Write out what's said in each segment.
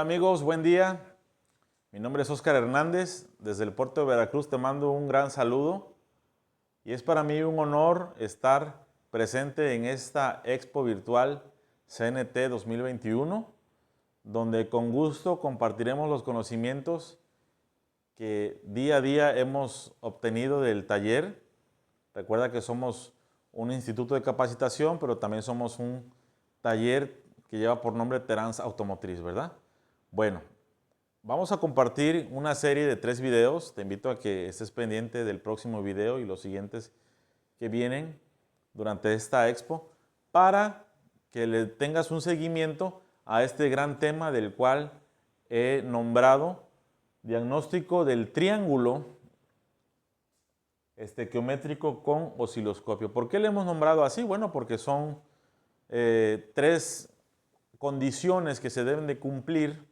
amigos, buen día. Mi nombre es Óscar Hernández. Desde el puerto de Veracruz te mando un gran saludo. Y es para mí un honor estar presente en esta Expo Virtual CNT 2021, donde con gusto compartiremos los conocimientos que día a día hemos obtenido del taller. Recuerda que somos un instituto de capacitación, pero también somos un taller que lleva por nombre Terans Automotriz, ¿verdad? Bueno, vamos a compartir una serie de 3 videos. Te invito a que estés pendiente del próximo video y los siguientes que vienen durante esta expo para que le tengas un seguimiento a este gran tema del cual he nombrado diagnóstico del triángulo estequiométrico con osciloscopio. ¿Por qué le hemos nombrado así? Bueno, porque son 3 condiciones que se deben de cumplir.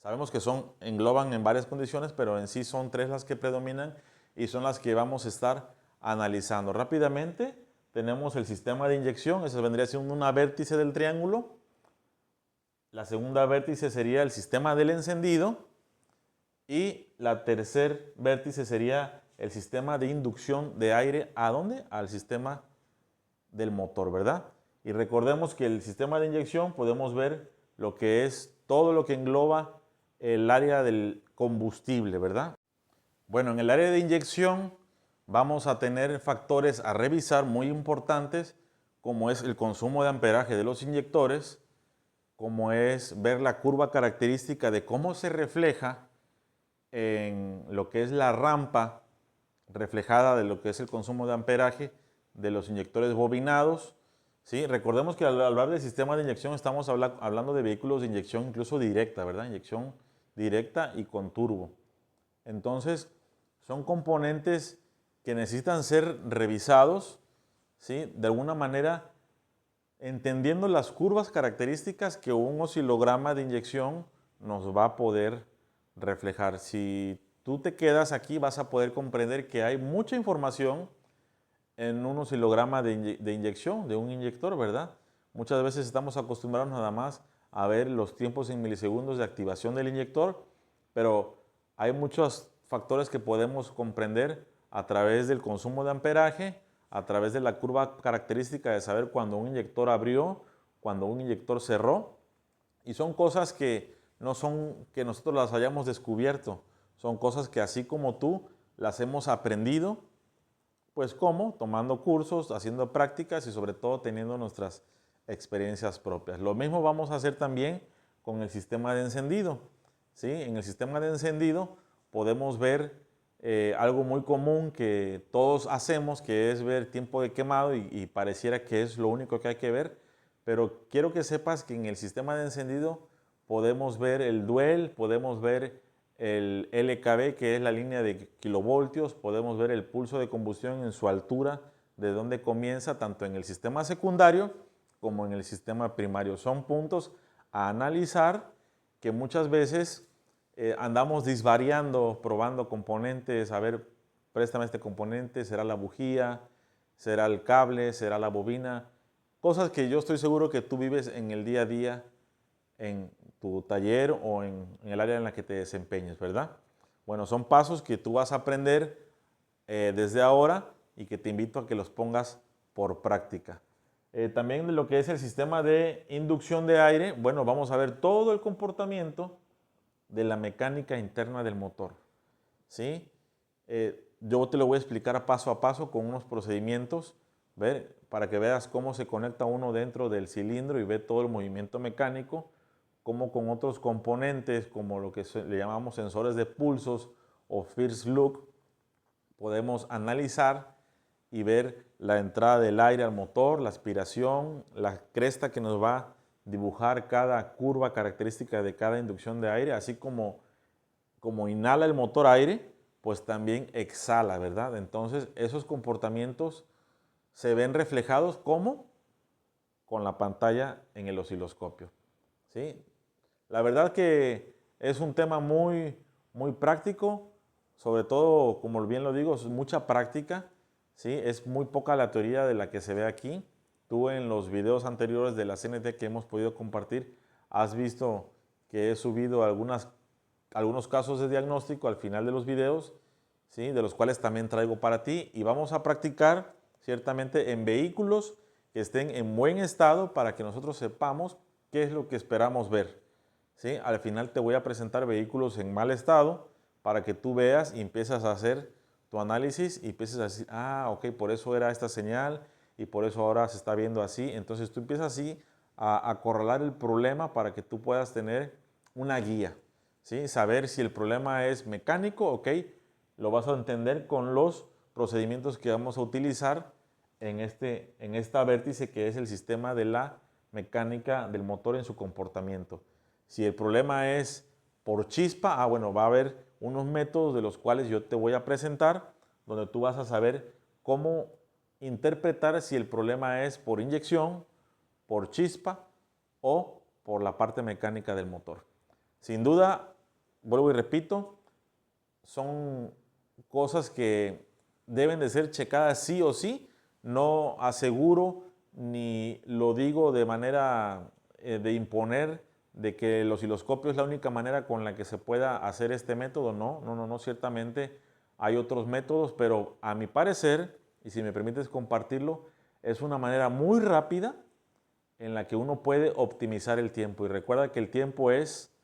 Sabemos que engloban en varias condiciones, pero en sí son 3 las que predominan y son las que vamos a estar analizando. Rápidamente tenemos el sistema de inyección, ese vendría siendo una vértice del triángulo. La segunda vértice sería el sistema del encendido y la tercer vértice sería el sistema de inducción de aire. ¿A dónde? Al sistema del motor, ¿verdad? Y recordemos que el sistema de inyección podemos ver lo que es todo lo que engloba el área del combustible, ¿verdad? Bueno, en el área de inyección vamos a tener factores a revisar muy importantes, como es el consumo de amperaje de los inyectores, como es ver la curva característica de cómo se refleja en lo que es la rampa reflejada de lo que es el consumo de amperaje de los inyectores bobinados. ¿Sí? Recordemos que al hablar del sistema de inyección estamos hablando de vehículos de inyección incluso directa, ¿verdad? Inyección directa y con turbo. Entonces, son componentes que necesitan ser revisados, ¿sí? De alguna manera, entendiendo las curvas características que un oscilograma de inyección nos va a poder reflejar. Si tú te quedas aquí, vas a poder comprender que hay mucha información en un oscilograma de inyección, de un inyector, ¿verdad? Muchas veces estamos acostumbrados nada más a ver los tiempos en milisegundos de activación del inyector, pero hay muchos factores que podemos comprender a través del consumo de amperaje, a través de la curva característica de saber cuando un inyector abrió, cuando un inyector cerró, y son cosas que no son que nosotros las hayamos descubierto, son cosas que así como tú las hemos aprendido. Pues ¿cómo? Tomando cursos, haciendo prácticas y sobre todo teniendo nuestras experiencias propias. Lo mismo vamos a hacer también con el sistema de encendido. ¿Sí? En el sistema de encendido podemos ver algo muy común que todos hacemos, que es ver tiempo de quemado y pareciera que es lo único que hay que ver, pero quiero que sepas que en el sistema de encendido podemos ver el duel, podemos ver el LKB, que es la línea de kilovoltios, podemos ver el pulso de combustión en su altura, de dónde comienza, tanto en el sistema secundario como en el sistema primario. Son puntos a analizar que muchas veces andamos disvariando, probando componentes, a ver, préstame este componente, será la bujía, será el cable, será la bobina, cosas que yo estoy seguro que tú vives en el día a día en tu taller o en el área en la que te desempeñes, ¿verdad? Bueno, son pasos que tú vas a aprender desde ahora y que te invito a que los pongas por práctica. También de lo que es el sistema de inducción de aire, bueno, vamos a ver todo el comportamiento de la mecánica interna del motor, ¿sí? Yo te lo voy a explicar paso a paso con unos procedimientos, ¿ver? Para que veas cómo se conecta uno dentro del cilindro y ve todo el movimiento mecánico, como con otros componentes como lo que le llamamos sensores de pulsos o first look, podemos analizar y ver la entrada del aire al motor, la aspiración, la cresta que nos va a dibujar cada curva característica de cada inducción de aire, así como inhala el motor aire, pues también exhala, ¿verdad? Entonces esos comportamientos se ven reflejados como con la pantalla en el osciloscopio, ¿sí? La verdad que es un tema muy, muy práctico, sobre todo, como bien lo digo, es mucha práctica, ¿sí? Es muy poca la teoría de la que se ve aquí. Tú en los videos anteriores de la CNT que hemos podido compartir, has visto que he subido algunos casos de diagnóstico al final de los videos, ¿sí? De los cuales también traigo para ti, y vamos a practicar ciertamente en vehículos que estén en buen estado para que nosotros sepamos qué es lo que esperamos ver, ¿sí? Al final te voy a presentar vehículos en mal estado para que tú veas y empieces a hacer tu análisis y empieces a decir, ah, ok, por eso era esta señal y por eso ahora se está viendo así. Entonces tú empiezas así a acorralar el problema para que tú puedas tener una guía, ¿sí? Saber si el problema es mecánico, ok, lo vas a entender con los procedimientos que vamos a utilizar en esta vértice que es el sistema de la mecánica del motor en su comportamiento. Si el problema es por chispa, bueno, va a haber unos métodos de los cuales yo te voy a presentar, donde tú vas a saber cómo interpretar si el problema es por inyección, por chispa o por la parte mecánica del motor. Sin duda, vuelvo y repito, son cosas que deben de ser checadas sí o sí. No aseguro ni lo digo de manera de imponer de que el osciloscopio es la única manera con la que se pueda hacer este método. No, ciertamente hay otros métodos, pero a mi parecer, y si me permites compartirlo, es una manera muy rápida en la que uno puede optimizar el tiempo. Y recuerda que el tiempo es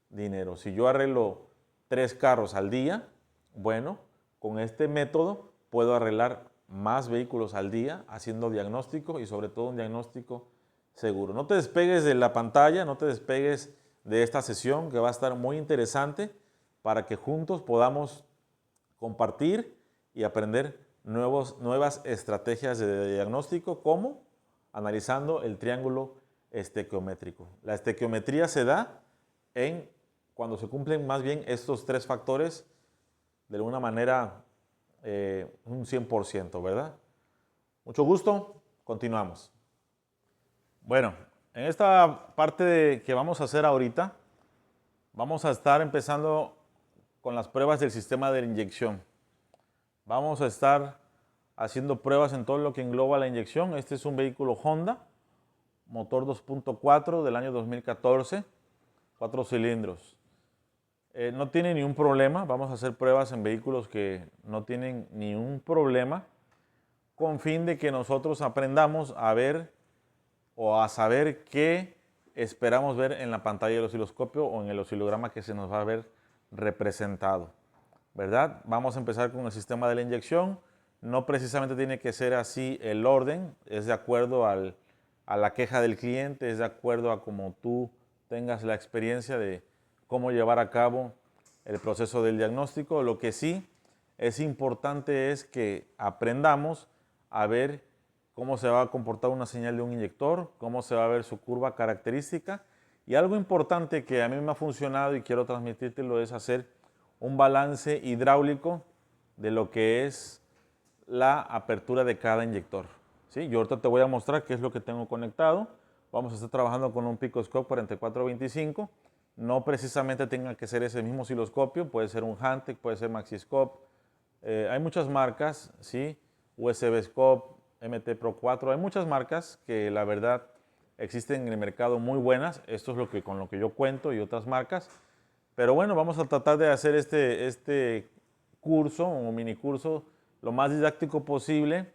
dinero. Si yo arreglo 3 carros al día, bueno, con este método puedo arreglar más vehículos al día haciendo diagnóstico y sobre todo un diagnóstico seguro. No te despegues de la pantalla, no te despegues de esta sesión que va a estar muy interesante para que juntos podamos compartir y aprender nuevas estrategias de diagnóstico, como analizando el triángulo estequiométrico. La estequiometría se da cuando se cumplen más bien estos 3 factores de alguna manera un 100%, ¿verdad? Mucho gusto, continuamos. Bueno, en esta parte que vamos a hacer ahorita, vamos a estar empezando con las pruebas del sistema de inyección. Vamos a estar haciendo pruebas en todo lo que engloba la inyección. Este es un vehículo Honda, motor 2.4 del año 2014, 4 cilindros. No tiene ningún problema. Vamos a hacer pruebas en vehículos que no tienen ningún problema, con fin de que nosotros aprendamos a ver o a saber qué esperamos ver en la pantalla del osciloscopio o en el oscilograma que se nos va a ver representado, ¿verdad? Vamos a empezar con el sistema de la inyección. No precisamente tiene que ser así el orden, es de acuerdo a la queja del cliente, es de acuerdo a cómo tú tengas la experiencia de cómo llevar a cabo el proceso del diagnóstico. Lo que sí es importante es que aprendamos a ver cómo se va a comportar una señal de un inyector, cómo se va a ver su curva característica. Y algo importante que a mí me ha funcionado y quiero transmitírtelo es hacer un balance hidráulico de lo que es la apertura de cada inyector, ¿sí? Yo ahorita te voy a mostrar qué es lo que tengo conectado. Vamos a estar trabajando con un Picoscope 4425. No precisamente tenga que ser ese mismo osciloscopio, puede ser un Hantek, puede ser Maxiscope. Hay muchas marcas, ¿sí? USB Scope, MT Pro 4, hay muchas marcas que la verdad existen en el mercado muy buenas. Esto es con lo que yo cuento y otras marcas. Pero bueno, vamos a tratar de hacer este curso o mini curso lo más didáctico posible,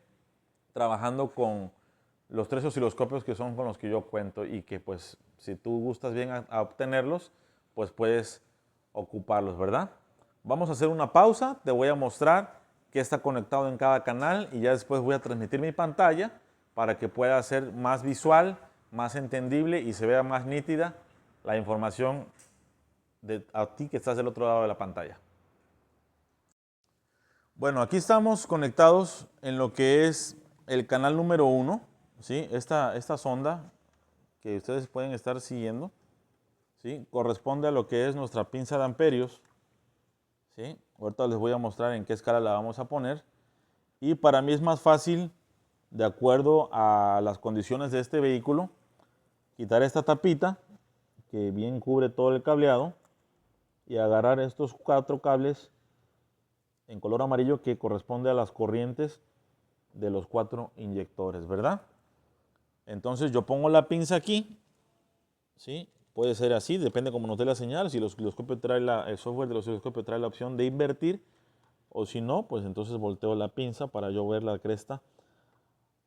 trabajando con los 3 osciloscopios que son con los que yo cuento y que pues si tú gustas bien a obtenerlos, pues puedes ocuparlos, ¿verdad? Vamos a hacer una pausa, te voy a mostrar qué está conectado en cada canal y ya después voy a transmitir mi pantalla para que pueda ser más visual, más entendible y se vea más nítida la información a ti que estás del otro lado de la pantalla. Bueno, aquí estamos conectados en lo que es el canal número 1, ¿sí? Esta sonda que ustedes pueden estar siguiendo, ¿sí? Corresponde a lo que es nuestra pinza de amperios, ¿sí? Ahorita les voy a mostrar en qué escala la vamos a poner. Y para mí es más fácil, de acuerdo a las condiciones de este vehículo, quitar esta tapita que bien cubre todo el cableado y agarrar estos 4 cables en color amarillo que corresponde a las corrientes de los 4 inyectores, ¿verdad? Entonces yo pongo la pinza aquí, ¿sí? puede ser así, depende cómo nos dé la señal. Si el osciloscopio trae el software del osciloscopio trae la opción de invertir, o si no, pues entonces volteo la pinza para yo ver la cresta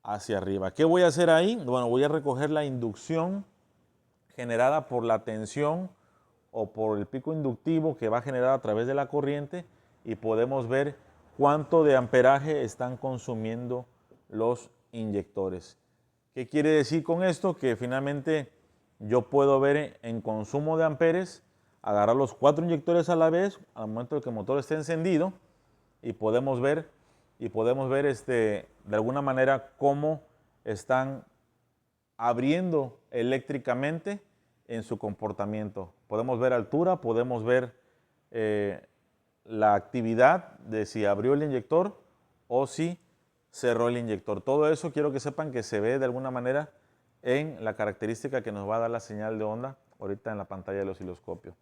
hacia arriba. ¿Qué voy a hacer ahí? Bueno, voy a recoger la inducción generada por la tensión o por el pico inductivo que va a generar a través de la corriente, y podemos ver cuánto de amperaje están consumiendo los inyectores. ¿Qué quiere decir con esto? Que finalmente yo puedo ver en consumo de amperes, agarrar los 4 inyectores a la vez al momento de que el motor esté encendido, y podemos ver de alguna manera cómo están abriendo eléctricamente en su comportamiento. Podemos ver altura, podemos ver la actividad de si abrió el inyector o si cerró el inyector. Todo eso quiero que sepan que se ve de alguna manera en la característica que nos va a dar la señal de onda ahorita en la pantalla del osciloscopio.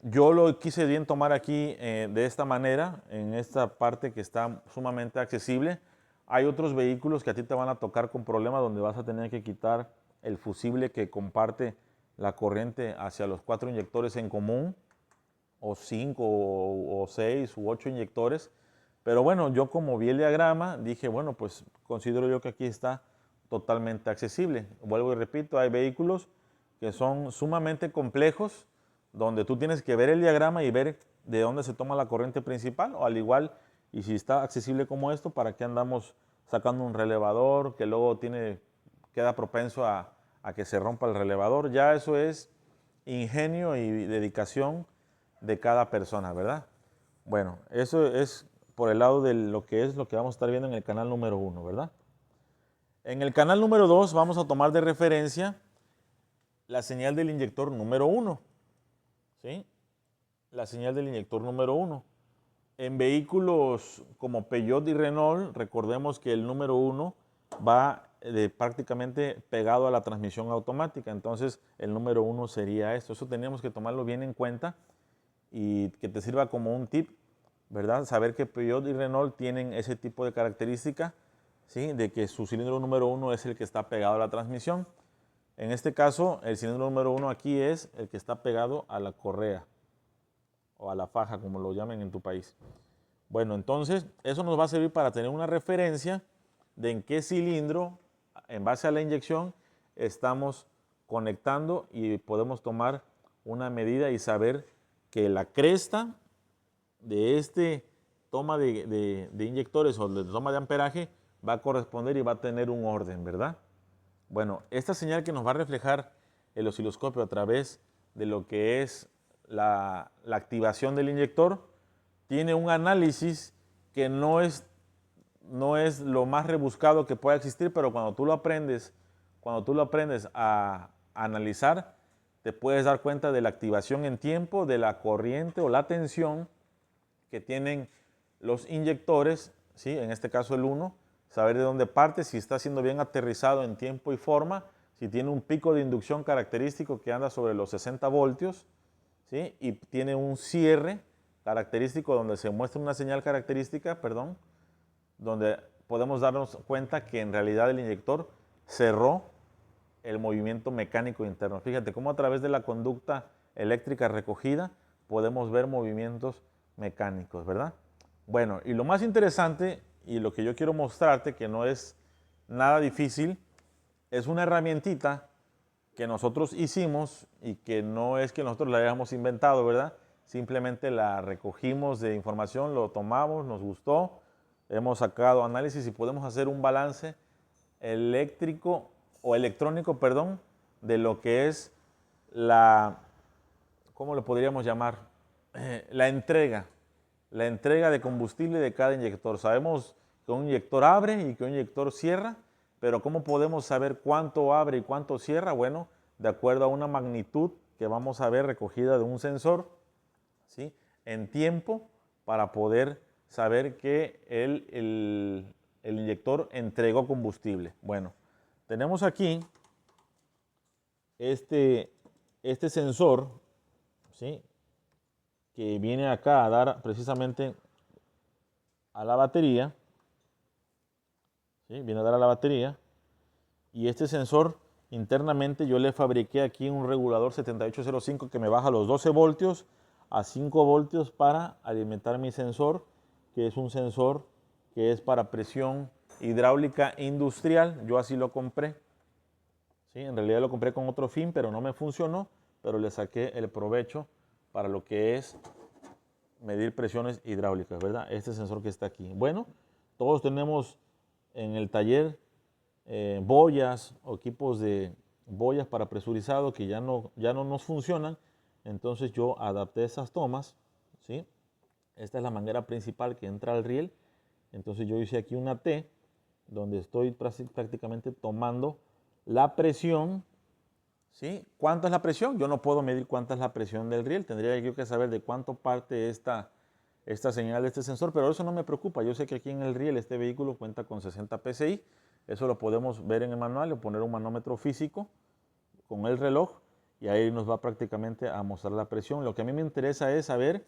Yo lo quise bien tomar aquí de esta manera, en esta parte que está sumamente accesible. Hay otros vehículos que a ti te van a tocar con problemas donde vas a tener que quitar el fusible que comparte la corriente hacia los 4 inyectores en común, o 5 o 6 u 8 inyectores. Pero bueno, yo como vi el diagrama dije, bueno, pues considero yo que aquí está totalmente accesible. Vuelvo y repito, hay vehículos que son sumamente complejos, donde tú tienes que ver el diagrama y ver de dónde se toma la corriente principal, o al igual, y si está accesible como esto, ¿para qué andamos sacando un relevador que luego queda propenso a que se rompa el relevador? Ya eso es ingenio y dedicación de cada persona, ¿verdad? Bueno, eso es por el lado de lo que vamos a estar viendo en el canal número 1, ¿verdad? En el canal número 2 vamos a tomar de referencia la señal del inyector número 1. ¿Sí? La señal del inyector número 1. En vehículos como Peugeot y Renault, recordemos que el número 1 va prácticamente pegado a la transmisión automática. Entonces, el número 1 sería esto. Eso teníamos que tomarlo bien en cuenta y que te sirva como un tip, ¿verdad? Saber que Peugeot y Renault tienen ese tipo de característica, ¿sí? De que su cilindro número 1 es el que está pegado a la transmisión. En este caso, el cilindro número 1 aquí es el que está pegado a la correa o a la faja, como lo llamen en tu país. Bueno, entonces eso nos va a servir para tener una referencia de en qué cilindro, en base a la inyección, estamos conectando, y podemos tomar una medida y saber que la cresta de este toma de inyectores o de toma de amperaje va a corresponder y va a tener un orden, ¿verdad? Bueno, esta señal que nos va a reflejar el osciloscopio a través de lo que es la activación del inyector tiene un análisis que no es lo más rebuscado que pueda existir, pero cuando tú lo aprendes a analizar, te puedes dar cuenta de la activación en tiempo, de la corriente o la tensión que tienen los inyectores, ¿sí? En este caso el 1, saber de dónde parte, si está siendo bien aterrizado en tiempo y forma, si tiene un pico de inducción característico que anda sobre los 60 voltios, ¿sí? Y tiene un cierre característico donde se muestra una señal característica, donde podemos darnos cuenta que en realidad el inyector cerró el movimiento mecánico interno. Fíjate cómo a través de la conducta eléctrica recogida podemos ver movimientos mecánicos, ¿verdad? Bueno, y lo más interesante y lo que yo quiero mostrarte, que no es nada difícil, es una herramientita que nosotros hicimos y que no es que nosotros la hayamos inventado, ¿verdad? Simplemente la recogimos de información, lo tomamos, nos gustó, hemos sacado análisis y podemos hacer un balance eléctrico o electrónico, perdón, de lo que es ¿cómo lo podríamos llamar? La entrega de combustible de cada inyector. Sabemos que un inyector abre y que un inyector cierra, pero ¿cómo podemos saber cuánto abre y cuánto cierra? Bueno, de acuerdo a una magnitud que vamos a ver recogida de un sensor, ¿sí? En tiempo, para poder saber que el inyector entregó combustible. Bueno, tenemos aquí este sensor, ¿sí? Que viene acá a dar precisamente a la batería, ¿sí? Viene a dar a la batería, y este sensor internamente yo le fabriqué aquí un regulador 7805 que me baja los 12 voltios a 5 voltios para alimentar mi sensor, que es un sensor que es para presión hidráulica industrial. Yo así lo compré. ¿Sí? En realidad lo compré con otro fin, pero no me funcionó, pero le saqué el provecho para lo que es medir presiones hidráulicas, ¿verdad? Este sensor que está aquí. Bueno, todos tenemos en el taller boyas o equipos de boyas para presurizado que ya no nos funcionan. Entonces yo adapté esas tomas, ¿sí? Esta es la manguera principal que entra al riel. Entonces yo hice aquí una T donde estoy prácticamente tomando la presión, ¿sí? ¿Cuánto es la presión? Yo no puedo medir cuánta es la presión del riel. Tendría yo que saber de cuánto parte esta señal de este sensor, pero eso no me preocupa. Yo sé que aquí en el riel este vehículo cuenta con 60 PSI. Eso lo podemos ver en el manual o poner un manómetro físico con el reloj y ahí nos va prácticamente a mostrar la presión. Lo que a mí me interesa es saber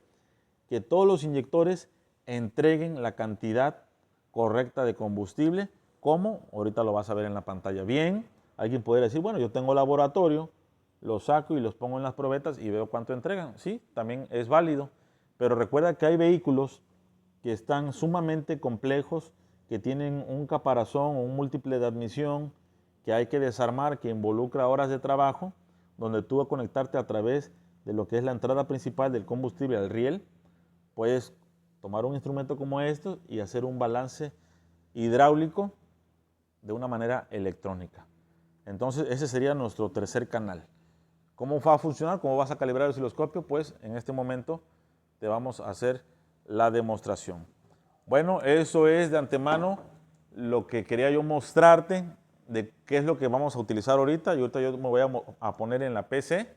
que todos los inyectores entreguen la cantidad correcta de combustible, como ahorita lo vas a ver en la pantalla. Bien, alguien podría decir, bueno, yo tengo laboratorio, los saco y los pongo en las probetas y veo cuánto entregan. Sí, también es válido, pero recuerda que hay vehículos que están sumamente complejos, que tienen un caparazón o un múltiple de admisión que hay que desarmar, que involucra horas de trabajo, donde tú vas a conectarte a través de lo que es la entrada principal del combustible al riel. Puedes tomar un instrumento como este y hacer un balance hidráulico de una manera electrónica. Entonces ese sería nuestro tercer canal. ¿Cómo va a funcionar? ¿Cómo vas a calibrar el osciloscopio? Pues en este momento te vamos a hacer la demostración. Bueno, eso es de antemano lo que quería yo mostrarte de qué es lo que vamos a utilizar ahorita. Y ahorita yo me voy a poner en la PC,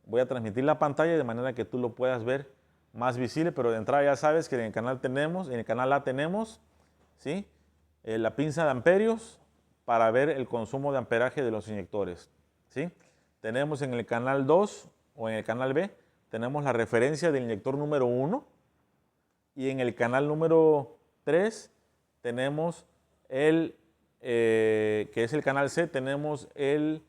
voy a transmitir la pantalla de manera que tú lo puedas ver más visible, pero de entrada ya sabes que en el canal A tenemos, ¿sí? La pinza de amperios para ver el consumo de amperaje de los inyectores, ¿sí? Tenemos en el canal 2 o en el canal B, tenemos la referencia del inyector número 1 y en el canal número 3 tenemos que es el canal C, tenemos el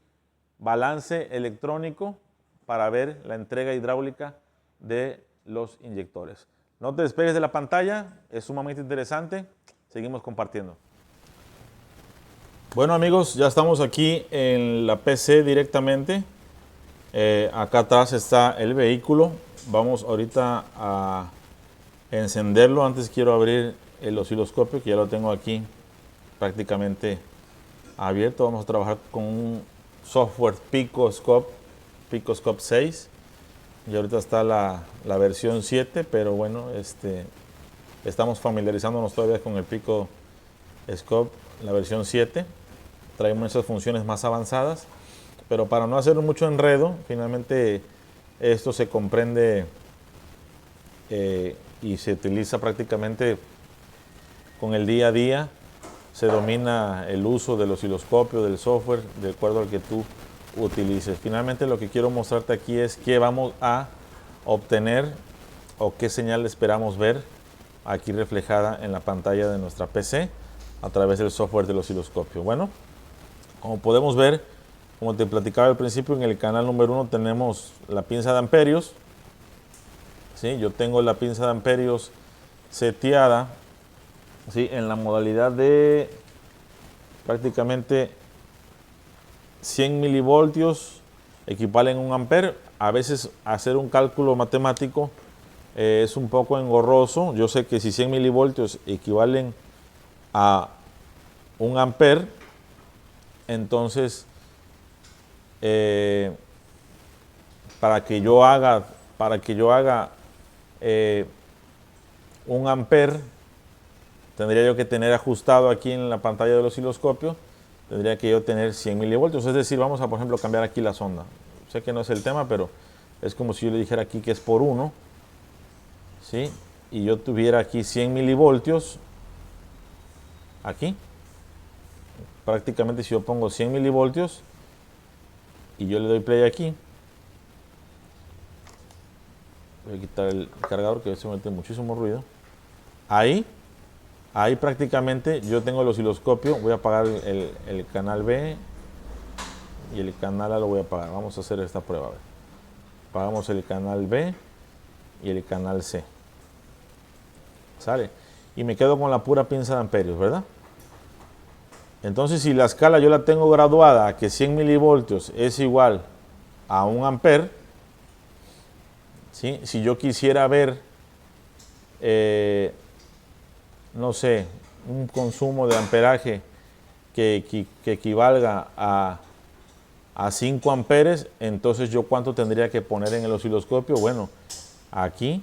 balance electrónico para ver la entrega hidráulica de los inyectores. No te despegues de la pantalla, es sumamente interesante. Seguimos compartiendo. Bueno amigos, ya estamos aquí en la PC directamente. Acá atrás está el vehículo. Vamos ahorita a encenderlo. Antes quiero abrir el osciloscopio, que ya lo tengo aquí prácticamente abierto. Vamos a trabajar con un software Picoscope 6. Y ahorita está la versión 7, pero bueno, estamos familiarizándonos todavía con el Picoscope, la versión 7. Trae muchas funciones más avanzadas, pero para no hacer mucho enredo, finalmente esto se comprende y se utiliza prácticamente con el día a día. Se domina el uso del osciloscopio, del software, de acuerdo al que tú utilices. Finalmente lo que quiero mostrarte aquí es qué vamos a obtener o qué señal esperamos ver aquí reflejada en la pantalla de nuestra PC a través del software del osciloscopio. Bueno, como podemos ver, como te platicaba al principio, en el canal número 1 tenemos la pinza de amperios. ¿Sí? Yo tengo la pinza de amperios seteada, ¿sí?, en la modalidad de prácticamente 100 milivoltios equivalen a 1 amper. A veces hacer un cálculo matemático es un poco engorroso. Yo sé que si 100 milivoltios equivalen a 1 amper, entonces para que yo haga 1 amper, tendría yo que tener ajustado aquí en la pantalla del osciloscopio, tendría que yo tener 100 milivoltios. Es decir, vamos a, por ejemplo, cambiar aquí la sonda. Sé que no es el tema, pero es como si yo le dijera aquí que es por 1, ¿sí? Y yo tuviera aquí 100 milivoltios, aquí. Prácticamente si yo pongo 100 milivoltios y yo le doy play aquí, voy a quitar el cargador que a veces mete muchísimo ruido. Ahí prácticamente yo tengo el osciloscopio. Voy a apagar el canal B, y el canal A lo voy a apagar. Vamos a hacer esta prueba. A ver. Apagamos el canal B y el canal C. ¿Sale? Y me quedo con la pura pinza de amperios, ¿verdad? Entonces, si la escala yo la tengo graduada a que 100 milivoltios es igual a 1 amper, ¿sí? Si yo quisiera ver, no sé, un consumo de amperaje que equivalga a 5 amperes, entonces yo ¿cuánto tendría que poner en el osciloscopio? Bueno, aquí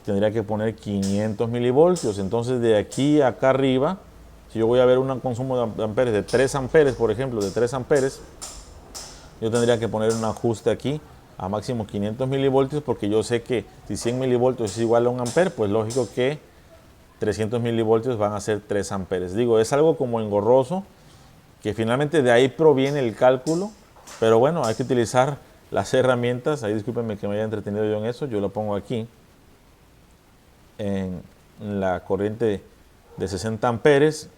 tendría que poner 500 milivoltios. Entonces, de aquí a acá arriba, si yo voy a ver un consumo de amperes de 3 amperes, por ejemplo, de 3 amperes, yo tendría que poner un ajuste aquí a máximo 500 milivoltios, porque yo sé que si 100 milivoltios es igual a 1 amper, pues lógico que 300 milivoltios van a ser 3 amperes. Digo, es algo como engorroso, que finalmente de ahí proviene el cálculo, pero bueno, hay que utilizar las herramientas. Ahí discúlpenme que me haya entretenido yo en eso. Yo lo pongo aquí en la corriente de 60 amperes.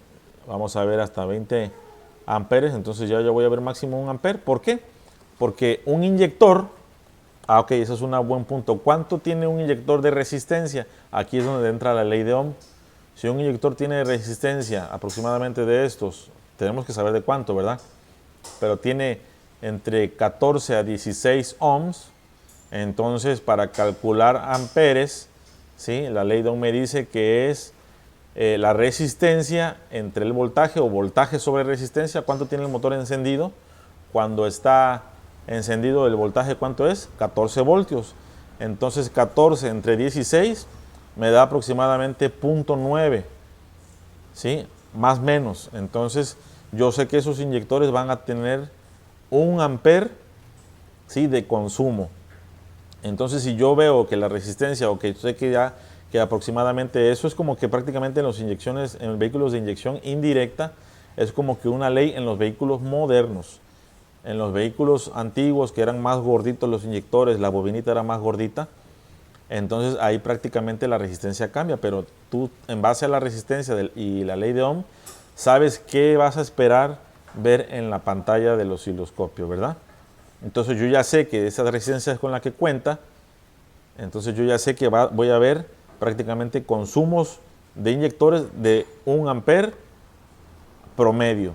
Vamos a ver hasta 20 amperes. Entonces ya yo voy a ver máximo 1 amper. ¿Por qué? Porque un inyector, ok, eso es un buen punto. ¿Cuánto tiene un inyector de resistencia? Aquí es donde entra la ley de Ohm. Si un inyector tiene resistencia aproximadamente de estos, tenemos que saber de cuánto, ¿verdad? Pero tiene entre 14 a 16 ohms. Entonces, para calcular amperes, ¿sí? La ley de Ohm me dice que es la resistencia entre el voltaje o voltaje sobre resistencia. ¿Cuánto tiene el motor encendido? Cuando está encendido el voltaje, ¿cuánto es? 14 voltios. Entonces 14 entre 16 me da aproximadamente 0.9, ¿sí? Más o menos. Entonces yo sé que esos inyectores van a tener 1 amper, ¿sí? De consumo. Entonces, si yo veo que la resistencia, o que sé que aproximadamente eso es como que prácticamente en las inyecciones, en los vehículos de inyección indirecta, es como que una ley en los vehículos modernos. En los vehículos antiguos, que eran más gorditos los inyectores, la bobinita era más gordita, entonces ahí prácticamente la resistencia cambia, pero tú en base a la resistencia y la ley de Ohm, sabes qué vas a esperar ver en la pantalla del osciloscopio, ¿verdad? Entonces yo ya sé que esa resistencia es con la que cuenta, entonces yo ya sé que voy a ver prácticamente consumos de inyectores de 1 amper promedio.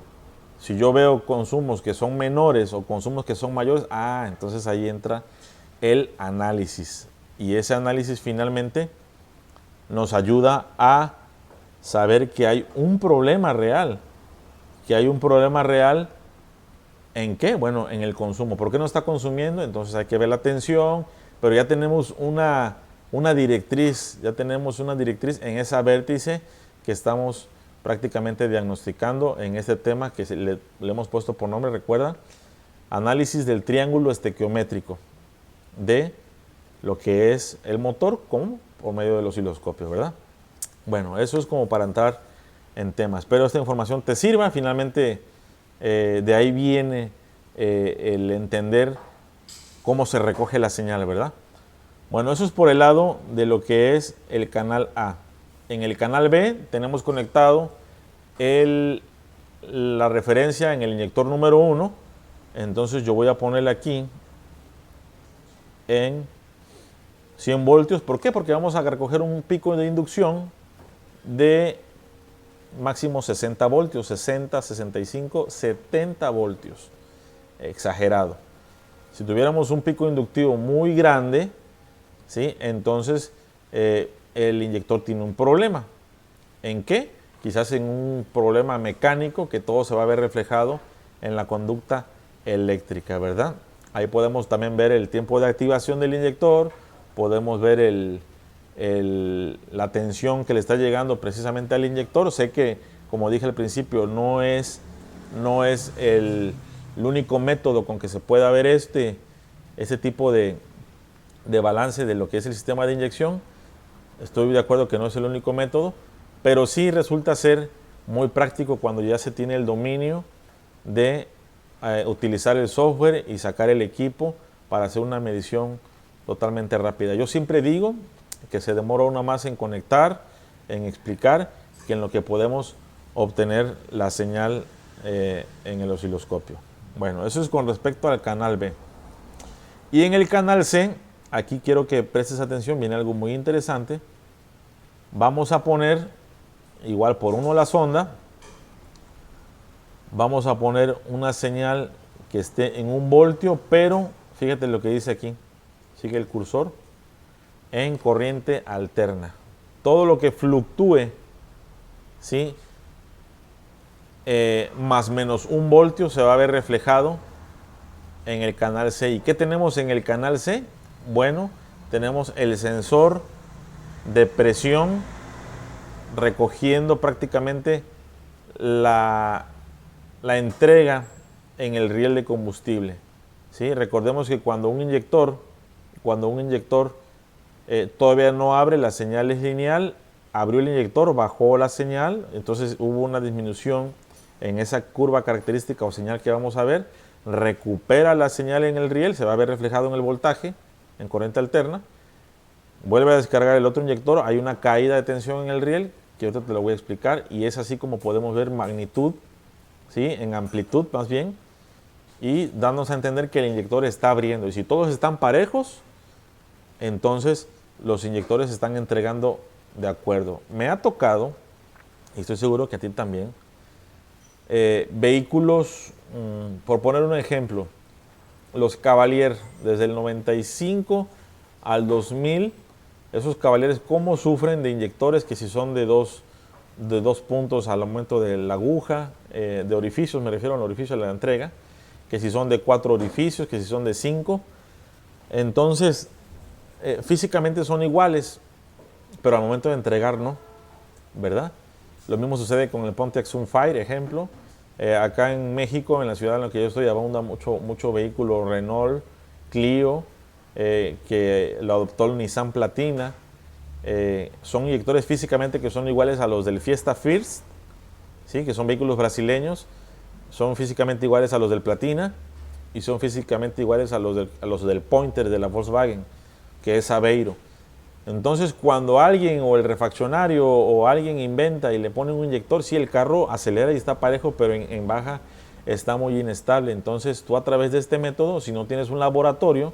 Si yo veo consumos que son menores o consumos que son mayores, entonces ahí entra el análisis. Y ese análisis finalmente nos ayuda a saber que hay un problema real. Que hay un problema real, ¿en qué? Bueno, en el consumo. ¿Por qué no está consumiendo? Entonces hay que ver la tensión, pero ya tenemos una directriz, en esa vértice que estamos prácticamente diagnosticando en este tema que le hemos puesto por nombre, recuerda, análisis del triángulo estequiométrico de lo que es el motor por medio del osciloscopio, ¿verdad? Bueno, eso es como para entrar en temas. Espero esta información te sirva. Finalmente, de ahí viene el entender cómo se recoge la señal, ¿verdad? Bueno, eso es por el lado de lo que es el canal A. En el canal B tenemos conectado la referencia en el inyector número 1. Entonces yo voy a ponerle aquí en 100 voltios. ¿Por qué? Porque vamos a recoger un pico de inducción de máximo 60 voltios, 60, 65, 70 voltios. Exagerado. Si tuviéramos un pico inductivo muy grande, ¿sí? Entonces el inyector tiene un problema. ¿En qué? Quizás en un problema mecánico que todo se va a ver reflejado en la conducta eléctrica, ¿verdad? Ahí podemos también ver el tiempo de activación del inyector, podemos ver la tensión que le está llegando precisamente al inyector. Sé que, como dije al principio, no es el único método con que se pueda ver este tipo de balance de lo que es el sistema de inyección. Estoy de acuerdo que no es el único método, pero sí resulta ser muy práctico cuando ya se tiene el dominio de utilizar el software y sacar el equipo para hacer una medición totalmente rápida. Yo siempre digo que se demora uno más en conectar, en explicar, que en lo que podemos obtener la señal en el osciloscopio. Bueno, eso es con respecto al canal B. Y en el canal C, aquí quiero que prestes atención, viene algo muy interesante. Vamos a poner, igual por 1 la sonda, vamos a poner una señal que esté en 1 voltio, pero fíjate lo que dice aquí, sigue el cursor, en corriente alterna. Todo lo que fluctúe, ¿sí? Más menos 1 voltio se va a ver reflejado en el canal C. ¿Y qué tenemos en el canal C? Bueno, tenemos el sensor de presión recogiendo prácticamente la entrega en el riel de combustible. ¿Sí? Recordemos que cuando un inyector todavía no abre, la señal es lineal, abrió el inyector, bajó la señal, entonces hubo una disminución en esa curva característica o señal que vamos a ver, recupera la señal en el riel, se va a ver reflejado en el voltaje, en corriente alterna, vuelve a descargar el otro inyector, hay una caída de tensión en el riel, que ahorita te lo voy a explicar, y es así como podemos ver magnitud, ¿sí? En amplitud más bien, y dándonos a entender que el inyector está abriendo, y si todos están parejos, entonces los inyectores se están entregando de acuerdo. Me ha tocado, y estoy seguro que a ti también, vehículos, por poner un ejemplo, los Cavalier, desde el 95 al 2000, esos Cavaliers, cómo sufren de inyectores que si son de dos puntos al momento de la aguja, de orificios, me refiero al orificio de la entrega, que si son de 4 orificios, que si son de 5. Entonces, físicamente son iguales, pero al momento de entregar no, ¿verdad? Lo mismo sucede con el Pontiac Sunfire, ejemplo. Acá en México, en la ciudad en la que yo estoy, abunda mucho vehículo Renault, Clio, que lo adoptó el Nissan Platina. Son inyectores físicamente que son iguales a los del Fiesta First, ¿sí? Que son vehículos brasileños, son físicamente iguales a los del Platina y son físicamente iguales a los del Pointer de la Volkswagen, que es Aveiro. Entonces, cuando alguien o el refaccionario o alguien inventa y le pone un inyector, sí, el carro acelera y está parejo, pero en baja está muy inestable. Entonces, tú a través de este método, si no tienes un laboratorio,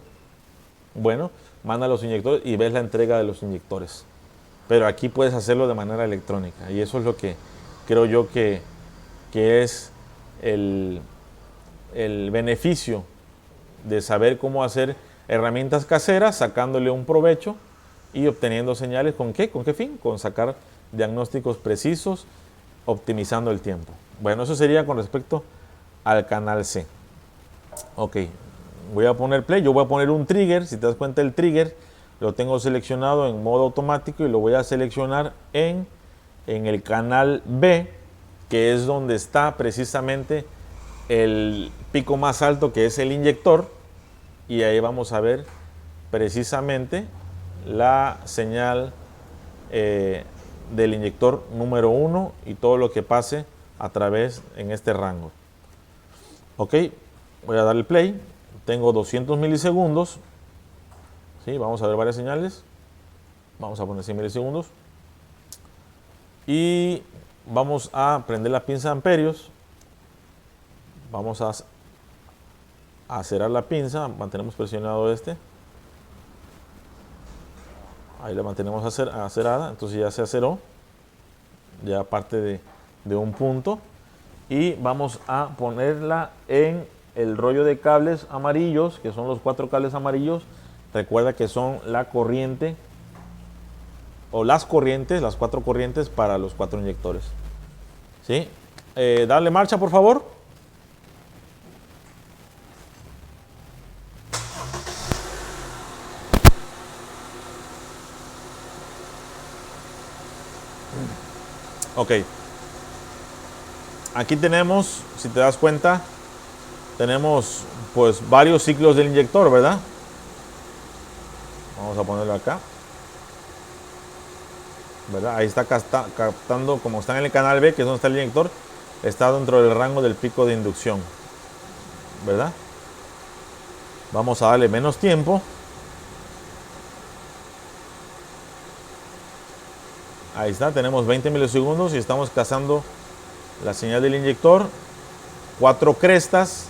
bueno, manda los inyectores y ves la entrega de los inyectores. Pero aquí puedes hacerlo de manera electrónica, y eso es lo que creo yo que es el beneficio de saber cómo hacer herramientas caseras, sacándole un provecho y obteniendo señales. ¿Con qué? ¿Con qué fin? Con sacar diagnósticos precisos, optimizando el tiempo. Bueno, eso sería con respecto al canal C. Ok, voy a poner play. Yo voy a poner un trigger. Si te das cuenta, el trigger lo tengo seleccionado en modo automático y lo voy a seleccionar en el canal B, que es donde está precisamente el pico más alto, que es el inyector, y ahí vamos a ver precisamente la señal del inyector número 1 y todo lo que pase a través en este rango. Ok, voy a darle play. Tengo 200 milisegundos. ¿Sí? Vamos a ver varias señales. Vamos a poner 100 milisegundos. Y vamos a prender la pinza de amperios. Vamos a cerrar la pinza. Mantenemos presionado este. Ahí la mantenemos acerada, entonces ya se aceró, ya parte de un punto. Y vamos a ponerla en el rollo de cables amarillos, que son los 4 cables amarillos. Recuerda que son la corriente, o las 4 corrientes para los 4 inyectores. ¿Sí? Dale marcha, por favor. Ok, aquí tenemos, si te das cuenta, tenemos pues varios ciclos del inyector, ¿verdad? Vamos a ponerlo acá, ¿verdad? Ahí está captando, como está en el canal B, que es donde está el inyector, está dentro del rango del pico de inducción, ¿verdad? Vamos a darle menos tiempo. Ahí está, tenemos 20 milisegundos y estamos cazando la señal del inyector. 4 crestas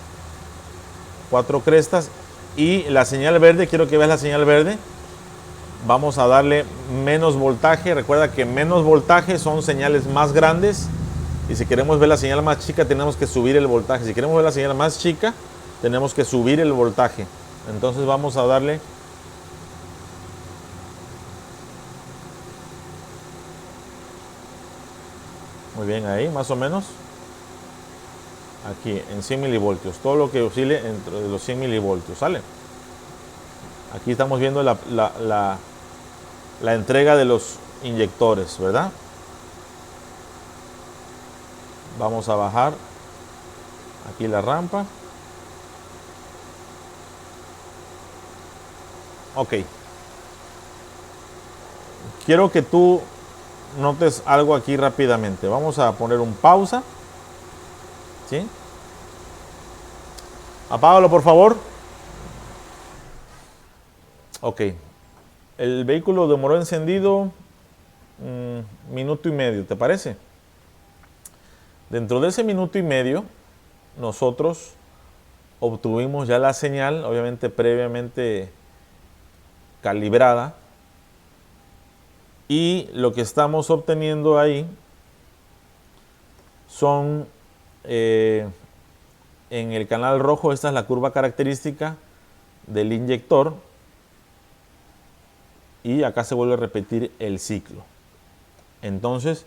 4 crestas. Y la señal verde, quiero que veas la señal verde. Vamos a darle menos voltaje. Recuerda que menos voltaje son señales más grandes. Y si queremos ver la señal más chica, tenemos que subir el voltaje. Si queremos ver la señal más chica, tenemos que subir el voltaje. Entonces vamos a darle muy bien ahí, más o menos. Aquí en 100 milivoltios. Todo lo que oscile entre los 100 milivoltios. ¿Sale? Aquí estamos viendo la entrega de los inyectores, ¿verdad? Vamos a bajar aquí la rampa. Ok. Quiero que tú notes algo aquí rápidamente. Vamos a poner un pausa. ¿Sí? Apágalo, por favor. Ok. El vehículo demoró encendido minuto y medio, ¿te parece? Dentro de ese minuto y medio, nosotros obtuvimos ya la señal, obviamente previamente calibrada, y lo que estamos obteniendo ahí son, en el canal rojo, esta es la curva característica del inyector, y acá se vuelve a repetir el ciclo. Entonces,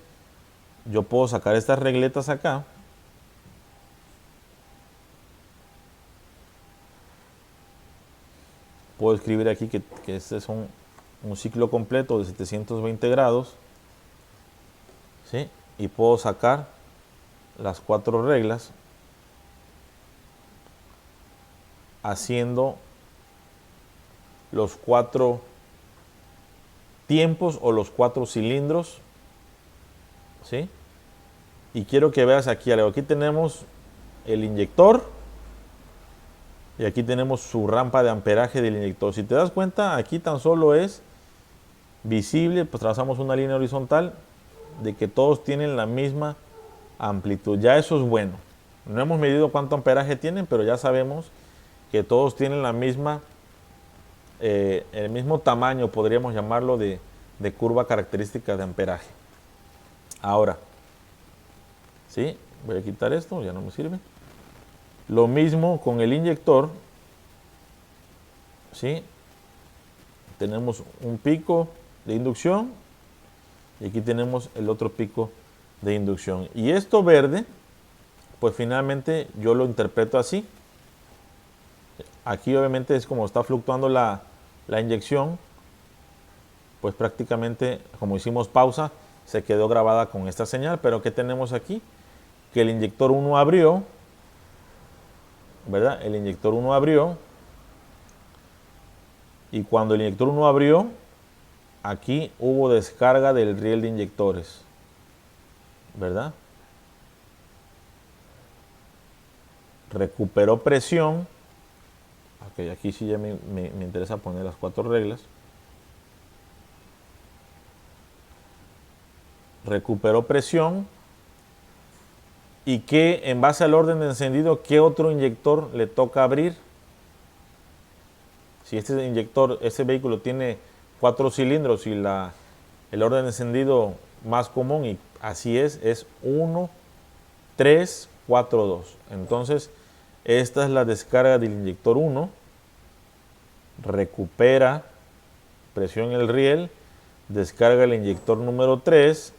yo puedo sacar estas regletas acá. Puedo escribir aquí que este es un ciclo completo de 720 grados. ¿Sí? Y puedo sacar las 4 reglas haciendo los 4 tiempos o los 4 cilindros. ¿Sí? Y quiero que veas aquí algo. Aquí tenemos el inyector y aquí tenemos su rampa de amperaje del inyector. Si te das cuenta, aquí tan solo es visible, pues trazamos una línea horizontal de que todos tienen la misma amplitud. Ya eso es bueno. No hemos medido cuánto amperaje tienen, pero ya sabemos que todos tienen la misma, el mismo tamaño, podríamos llamarlo, de curva característica de amperaje. Ahora, ¿sí? Voy a quitar esto, ya no me sirve. Lo mismo con el inyector. ¿Sí? Tenemos un pico de inducción y aquí tenemos el otro pico de inducción. Y esto verde, pues finalmente yo lo interpreto así. Aquí obviamente es como está fluctuando la inyección, pues prácticamente como hicimos pausa, se quedó grabada con esta señal. Pero ¿qué tenemos aquí? Que el inyector 1 abrió, ¿verdad? El inyector 1 abrió, y cuando el inyector 1 abrió, aquí hubo descarga del riel de inyectores, ¿verdad? Recuperó presión. Ok, aquí sí ya me interesa poner las 4 reglas. Recuperó presión. Y que en base al orden de encendido, ¿qué otro inyector le toca abrir? Si este inyector, este vehículo tiene 4 cilindros y el orden de encendido más común, y así es 1, 3, 4, 2. Entonces, esta es la descarga del inyector 1. Recupera presión en el riel, descarga el inyector número 3,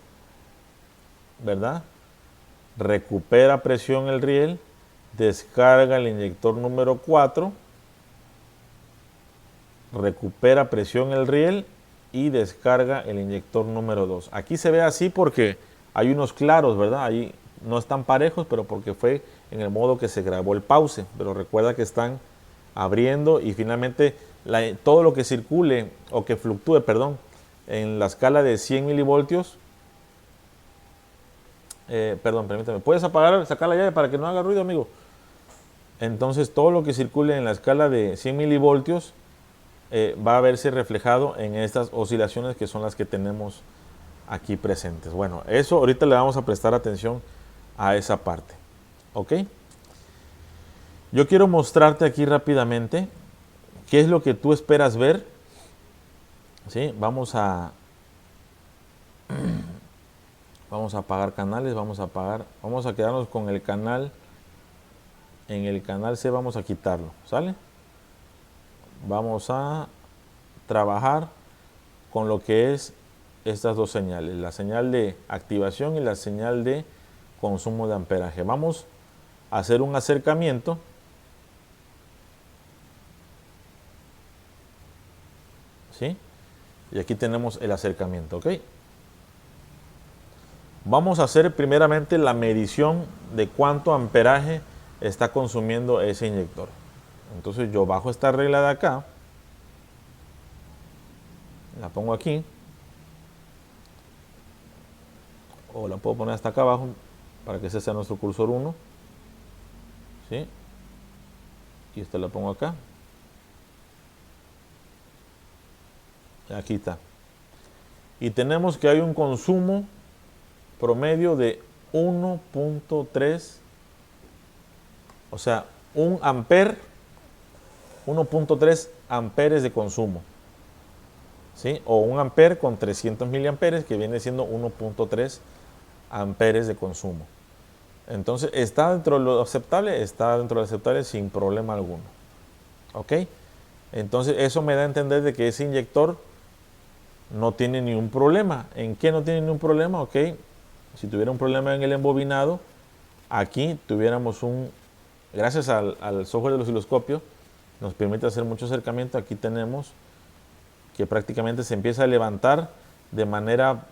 ¿verdad? Recupera presión el riel, descarga el inyector número 4, recupera presión el riel y descarga el inyector número 2. Aquí se ve así porque hay unos claros, ¿verdad? Ahí no están parejos, pero porque fue en el modo que se grabó el pause. Pero recuerda que están abriendo y finalmente todo lo que circule o que fluctúe, perdón, en la escala de 100 milivoltios. Perdón, permítame. ¿Puedes sacar la llave para que no haga ruido, amigo? Entonces, todo lo que circule en la escala de 100 milivoltios va a verse reflejado en estas oscilaciones que son las que tenemos aquí presentes. Bueno, eso ahorita le vamos a prestar atención a esa parte. ¿Ok? Yo quiero mostrarte aquí rápidamente qué es lo que tú esperas ver. ¿Sí? Vamos a apagar canales, vamos a quedarnos con el canal. En el canal C vamos a quitarlo, ¿sale? Vamos a trabajar con lo que es estas dos señales, la señal de activación y la señal de consumo de amperaje. Vamos a hacer un acercamiento. ¿Sí? Y aquí tenemos el acercamiento, ¿ok? Vamos a hacer primeramente la medición de cuánto amperaje está consumiendo ese inyector. Entonces yo bajo esta regla de acá, la pongo aquí, o la puedo poner hasta acá abajo para que ese sea nuestro cursor 1. ¿Sí? Y esta la pongo acá. Aquí está. Y tenemos que hay un consumo promedio de 1.3, o sea, 1 amper, 1.3 amperes de consumo. ¿Sí? O 1 amper con 300 miliamperes, que viene siendo 1.3 amperes de consumo. Entonces, ¿está dentro de lo aceptable? Está dentro de lo aceptable sin problema alguno. ¿Ok? Entonces, eso me da a entender de que ese inyector no tiene ningún problema. ¿En qué no tiene ningún problema? Ok, si tuviera un problema en el embobinado, aquí tuviéramos gracias al software del osciloscopio, nos permite hacer mucho acercamiento. Aquí tenemos que prácticamente se empieza a levantar de manera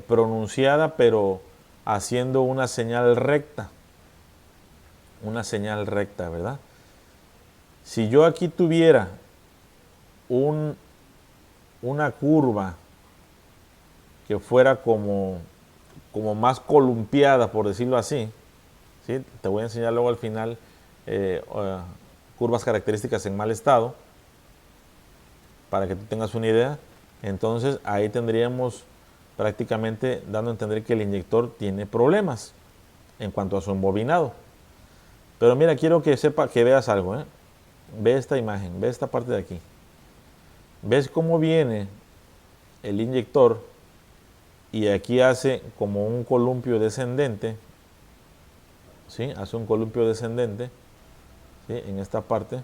pronunciada, pero haciendo una señal recta. Una señal recta, ¿verdad? Si yo aquí tuviera una curva que fuera como más columpiada, por decirlo así, ¿sí? Te voy a enseñar luego al final curvas características en mal estado, para que tú tengas una idea. Entonces ahí tendríamos prácticamente dando a entender que el inyector tiene problemas en cuanto a su embobinado. Pero mira, quiero que veas algo, ¿eh? Ve esta imagen, ve esta parte de aquí. ¿Ves cómo viene el inyector? Y aquí hace como un columpio descendente. ¿Sí? Hace un columpio descendente. ¿Sí? En esta parte.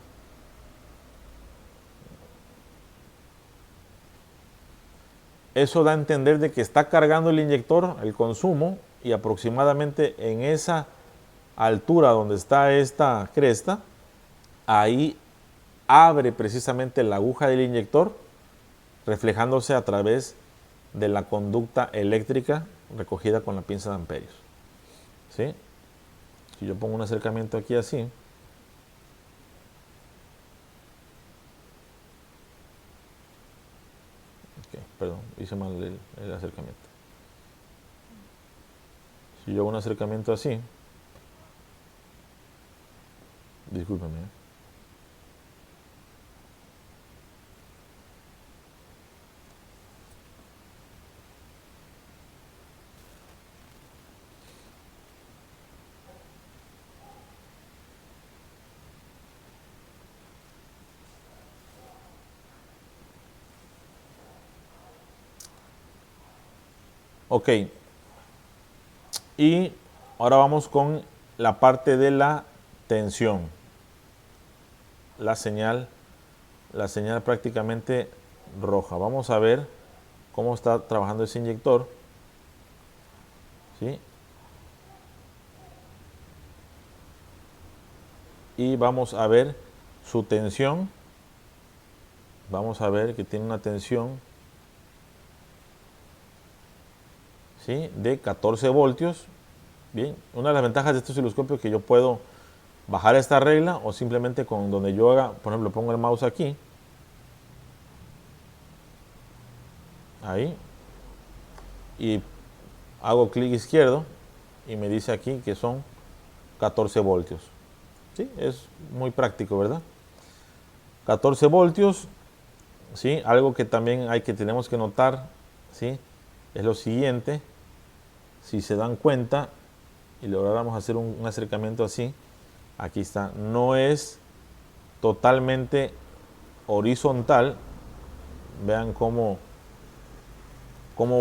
Eso da a entender de que está cargando el inyector, el consumo, y aproximadamente en esa altura donde está esta cresta, ahí abre precisamente la aguja del inyector, reflejándose a través de la conducta eléctrica recogida con la pinza de amperios. ¿Sí? Si yo pongo un acercamiento aquí así, perdón, hice mal el acercamiento. Si yo hago un acercamiento así, discúlpeme. Ok. Y ahora vamos con la parte de la tensión. La señal prácticamente roja. Vamos a ver cómo está trabajando ese inyector. ¿Sí? Y vamos a ver su tensión. Vamos a ver que tiene una tensión, ¿sí?, de 14 voltios. Bien, una de las ventajas de este osciloscopio es que yo puedo bajar esta regla o simplemente con donde yo haga, por ejemplo, pongo el mouse aquí, ahí, y hago clic izquierdo y me dice aquí que son 14 voltios. ¿Sí? Es muy práctico, ¿verdad? 14 voltios, ¿sí? Algo que también tenemos que notar, ¿sí?, es lo siguiente. Si se dan cuenta y lográramos hacer un acercamiento así, aquí está, no es totalmente horizontal. Vean cómo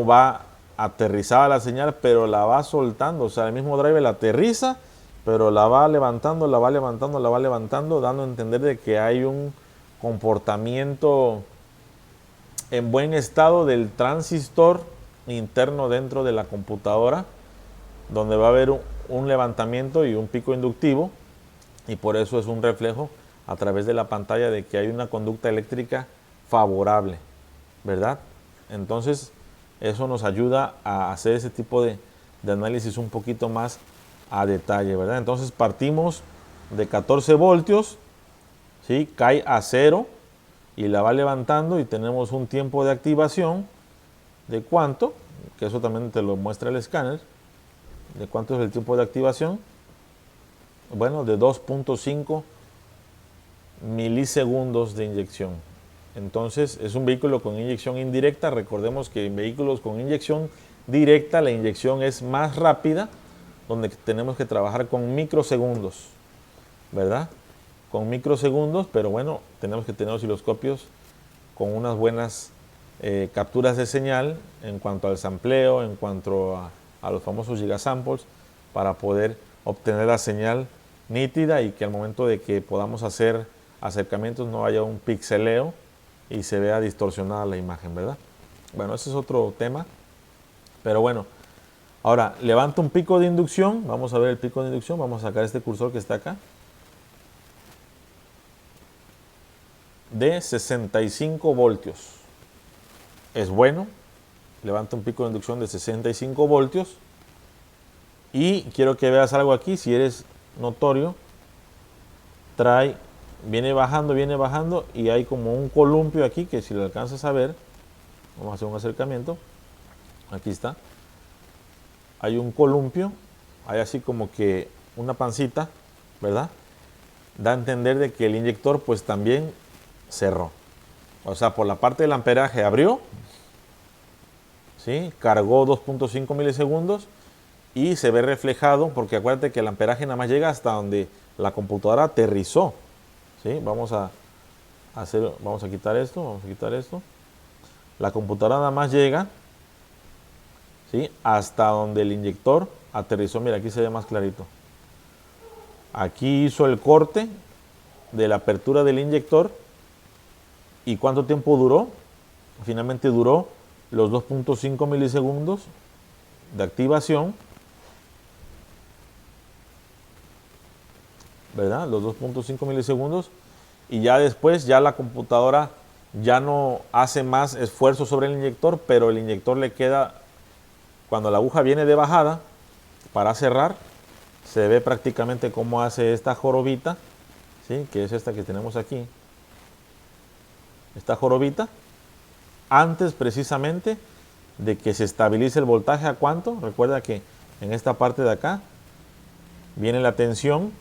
va aterrizada la señal, pero la va soltando. O sea, el mismo driver la aterriza, pero la va levantando, la va levantando, la va levantando, dando a entender de que hay un comportamiento en buen estado del transistor interno dentro de la computadora, donde va a haber un levantamiento y un pico inductivo, y por eso es un reflejo a través de la pantalla de que hay una conducta eléctrica favorable, ¿verdad? Entonces, eso nos ayuda a hacer ese tipo de análisis un poquito más a detalle, ¿verdad? Entonces, partimos de 14 voltios, ¿sí? Cae a 0 y la va levantando, y tenemos un tiempo de activación de cuánto, que eso también te lo muestra el escáner, de cuánto es el tiempo de activación. Bueno, de 2.5 milisegundos de inyección. Entonces, es un vehículo con inyección indirecta. Recordemos que en vehículos con inyección directa la inyección es más rápida, donde tenemos que trabajar con microsegundos, ¿verdad? Con microsegundos, pero bueno, tenemos que tener osciloscopios con unas buenas capturas de señal en cuanto al sampleo, en cuanto a los famosos gigasamples, para poder obtener la señal nítida y que al momento de que podamos hacer acercamientos no haya un pixeleo y se vea distorsionada la imagen, ¿verdad? Bueno, ese es otro tema, pero bueno, ahora levanto un pico de inducción. Vamos a ver el pico de inducción. Vamos a sacar este cursor que está acá, de 65 voltios. Es bueno, levanta un pico de inducción de 65 voltios. Y quiero que veas algo aquí, si eres notorio, viene bajando, y hay como un columpio aquí que si lo alcanzas a ver, vamos a hacer un acercamiento, aquí está, hay un columpio, hay así como que una pancita, ¿verdad? Da a entender de que el inyector pues también cerró. O sea, por la parte del amperaje abrió, ¿sí? Cargó 2.5 milisegundos y se ve reflejado, porque acuérdate que el amperaje nada más llega hasta donde la computadora aterrizó, ¿sí? Vamos a quitar esto, La computadora nada más llega, ¿sí? Hasta donde el inyector aterrizó. Mira, aquí se ve más clarito. Aquí hizo el corte de la apertura del inyector. ¿Y cuánto tiempo duró? Finalmente duró los 2.5 milisegundos de activación, ¿verdad? Los 2.5 milisegundos. Y ya después, ya la computadora ya no hace más esfuerzo sobre el inyector, pero el inyector le queda, cuando la aguja viene de bajada para cerrar, se ve prácticamente cómo hace esta jorobita, ¿sí? Que es esta que tenemos aquí. Esta jorobita, antes precisamente de que se estabilice el voltaje. ¿A cuánto? Recuerda que en esta parte de acá viene la tensión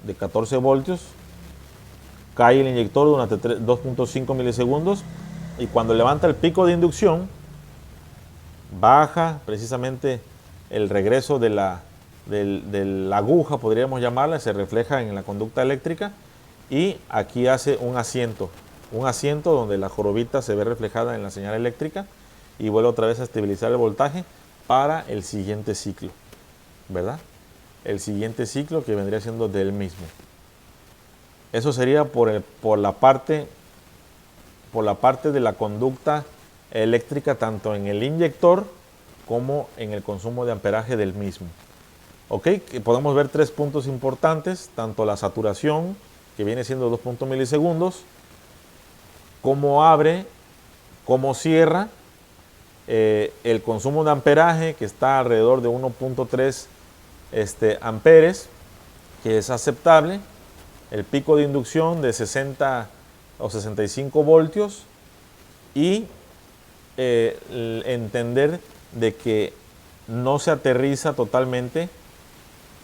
de 14 voltios, cae el inyector durante 2.5 milisegundos, y cuando levanta el pico de inducción, baja precisamente el regreso de la aguja, podríamos llamarla, se refleja en la conducta eléctrica, y aquí hace un asiento donde la jorobita se ve reflejada en la señal eléctrica, y vuelve otra vez a estabilizar el voltaje para el siguiente ciclo, ¿verdad? El siguiente ciclo que vendría siendo del mismo. Eso sería por la parte de la conducta eléctrica, tanto en el inyector como en el consumo de amperaje del mismo. ¿Ok? Podemos ver 3 puntos importantes, tanto la saturación, que viene siendo 2 milisegundos, cómo abre, cómo cierra, el consumo de amperaje, que está alrededor de 1.3 amperes, que es aceptable, el pico de inducción de 60 o 65 voltios, y entender de que no se aterriza totalmente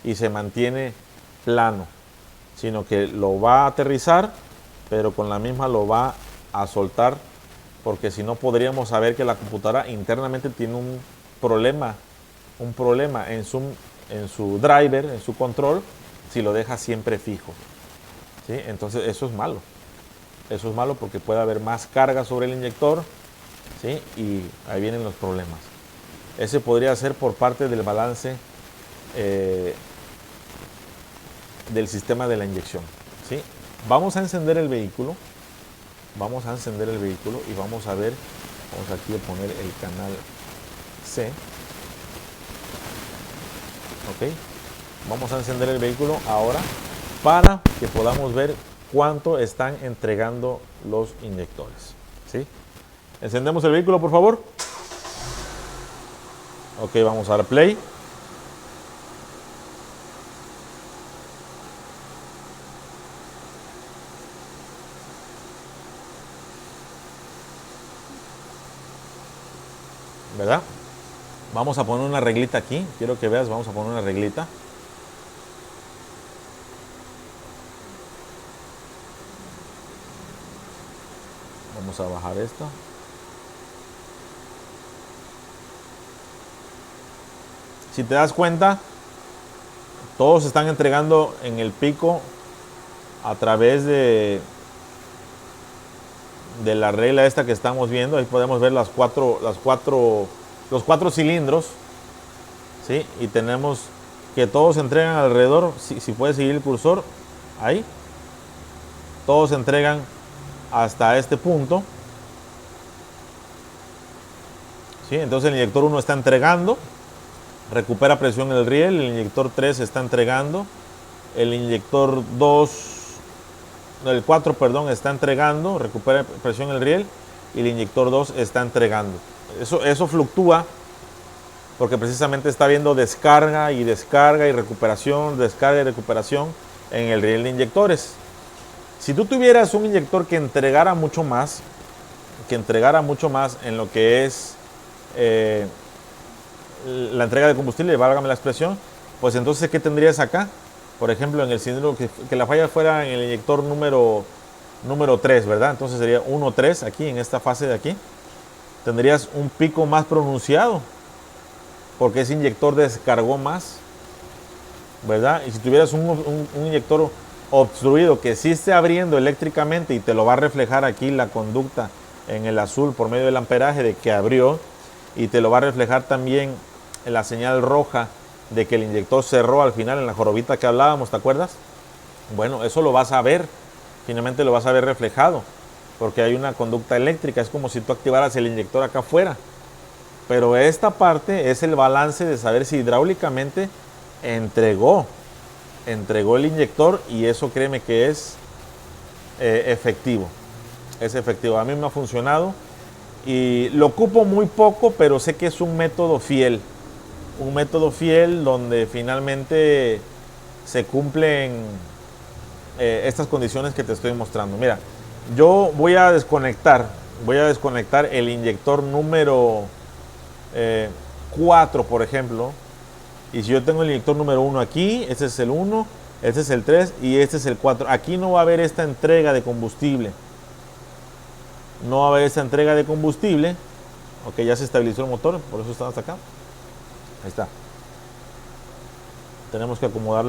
y se mantiene plano, sino que lo va a aterrizar, pero con la misma lo va a soltar, porque si no podríamos saber que la computadora internamente tiene un problema en su driver, en su control, si lo dejas siempre fijo. ¿Sí? Entonces eso es malo. Eso es malo porque puede haber más carga sobre el inyector, ¿sí? Y ahí vienen los problemas. Ese podría ser por parte del balance del sistema de la inyección, ¿sí? Vamos a encender el vehículo. Vamos a encender el vehículo y vamos a ver. Vamos aquí a poner el canal C. Ok. Vamos a encender el vehículo ahora para que podamos ver cuánto están entregando los inyectores, ¿sí? Encendemos el vehículo, por favor. Ok, vamos a dar play. ¿Verdad? Vamos a poner una reglita aquí. Quiero que veas, vamos a poner una reglita. Vamos a bajar esto. Si te das cuenta, todos están entregando en el pico a través de la regla esta que estamos viendo. Ahí podemos ver los cuatro cilindros, ¿sí? Y tenemos que todos entregan alrededor, si puedes seguir el cursor, ahí. Todos entregan hasta este punto, ¿sí? Entonces el inyector 1 está entregando, recupera presión en el riel, el inyector 3 está entregando, el inyector 2, el 4, perdón, está entregando, recupera presión en el riel y el inyector 2 está entregando. Eso fluctúa porque precisamente está viendo descarga y recuperación, descarga y recuperación en el riel de inyectores. Si tú tuvieras un inyector que entregara mucho más en lo que es la entrega de combustible, válgame la expresión, pues entonces, ¿qué tendrías acá? Por ejemplo, en el cilindro, que la falla fuera en el inyector número 3, ¿verdad? Entonces sería 1-3 aquí, en esta fase de aquí. Tendrías un pico más pronunciado, porque ese inyector descargó más, ¿verdad? Y si tuvieras un inyector obstruido que sí esté abriendo eléctricamente y te lo va a reflejar aquí la conducta en el azul por medio del amperaje de que abrió, y te lo va a reflejar también en la señal roja de que el inyector cerró al final en la jorobita que hablábamos, ¿te acuerdas? Bueno, eso lo vas a ver, finalmente lo vas a ver reflejado, porque hay una conducta eléctrica, es como si tú activaras el inyector acá afuera. Pero esta parte es el balance de saber si hidráulicamente entregó el inyector, y eso créeme que es efectivo. Es efectivo, a mí me ha funcionado y lo ocupo muy poco, pero sé que es un método fiel. Un método fiel donde finalmente se cumplen estas condiciones que te estoy mostrando. Mira, yo voy a desconectar el inyector número 4, por ejemplo. Y si yo tengo el inyector número 1 aquí, este es el 1, este es el 3 y este es el 4. Aquí no va a haber esta entrega de combustible. No va a haber esta entrega de combustible. Ok, ya se estabilizó el motor, por eso está hasta acá. Ahí está. Tenemos que acomodar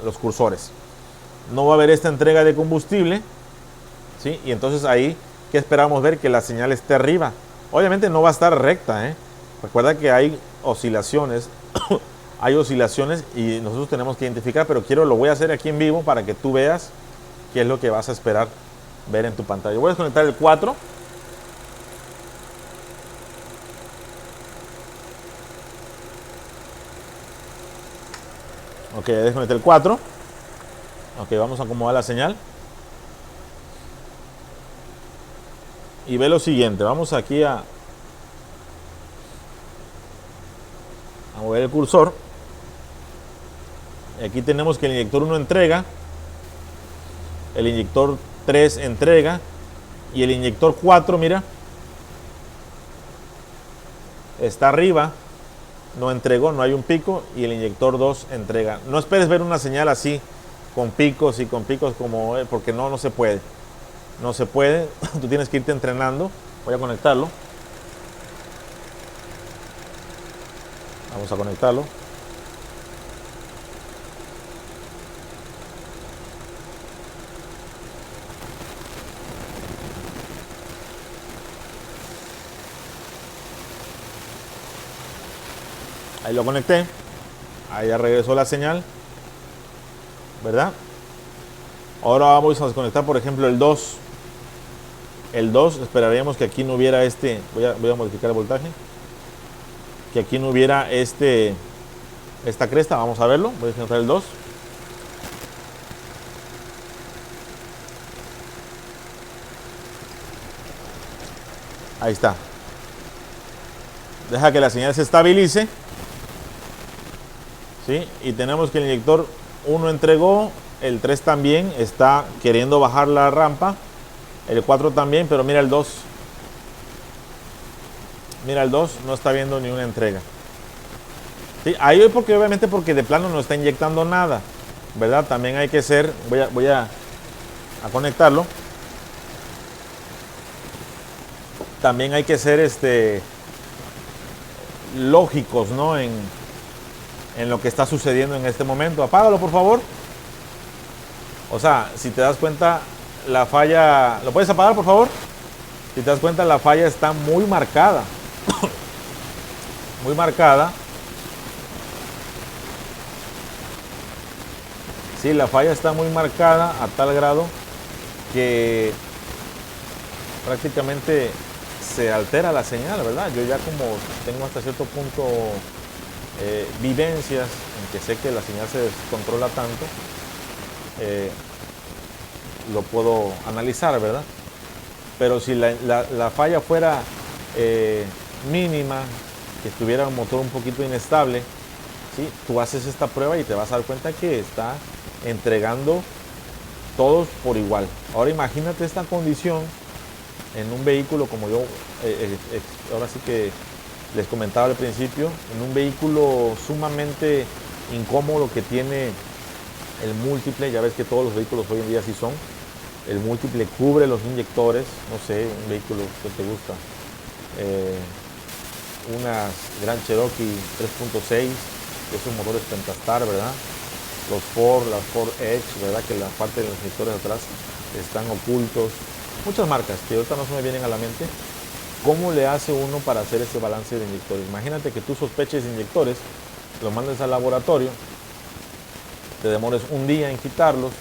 los cursores. No va a haber esta entrega de combustible, ¿sí? Y entonces ahí, ¿qué esperamos ver? Que la señal esté arriba. Obviamente no va a estar recta, ¿eh? Recuerda que hay oscilaciones, y nosotros tenemos que identificar, pero lo voy a hacer aquí en vivo para que tú veas qué es lo que vas a esperar ver en tu pantalla. Voy a desconectar el 4. Ok, desconecté el 4. Ok, vamos a acomodar la señal. Y ve lo siguiente, vamos aquí a mover el cursor. Aquí tenemos que el inyector 1 entrega, el inyector 3 entrega y el inyector 4, mira, está arriba, no entregó, no hay un pico, y el inyector 2 entrega. No esperes ver una señal así, con picos como, porque no se puede. No se puede, tú tienes que irte entrenando. Voy a conectarlo. Vamos a conectarlo. Ahí lo conecté. Ahí ya regresó la señal, ¿verdad? Ahora vamos a desconectar, por ejemplo, el 2. El 2, esperaríamos que aquí no hubiera voy a modificar el voltaje. Que aquí no hubiera esta cresta, vamos a verlo. Voy a desconectar el 2. Ahí está. Deja que la señal se estabilice. ¿Sí? Y tenemos que el inyector 1 entregó, el 3 también está queriendo bajar la rampa, el 4 también, pero mira el 2. Mira el 2, no está viendo ni una entrega. ¿Sí? Ahí obviamente porque de plano no está inyectando nada, ¿verdad? También hay que ser, voy a conectarlo. También hay que ser lógicos, ¿no? En lo que está sucediendo en este momento. Apágalo, por favor. O sea, si te das cuenta, la falla... ¿Lo puedes apagar, por favor? Si te das cuenta, la falla está muy marcada. Muy marcada. Sí, la falla está muy marcada a tal grado que prácticamente se altera la señal, ¿verdad? Yo ya como tengo hasta cierto punto vivencias en que sé que la señal se descontrola tanto, lo puedo analizar, ¿verdad? Pero si la falla fuera mínima, que estuviera un motor un poquito inestable, ¿sí? Tú haces esta prueba y te vas a dar cuenta que está entregando todos por igual. Ahora imagínate esta condición en un vehículo como yo, ahora sí que les comentaba al principio, en un vehículo sumamente incómodo que tiene el múltiple. Ya ves que todos los vehículos hoy en día sí son. El múltiple cubre los inyectores. No sé, un vehículo que te gusta. Una Grand Cherokee 3.6, que es un motor Pentastar, ¿verdad? Los Ford, las Ford Edge, ¿verdad? Que la parte de los inyectores de atrás están ocultos. Muchas marcas que ahorita no se me vienen a la mente. ¿Cómo le hace uno para hacer ese balance de inyectores? Imagínate que tú sospeches inyectores, los mandes al laboratorio, te demores un día en quitarlos,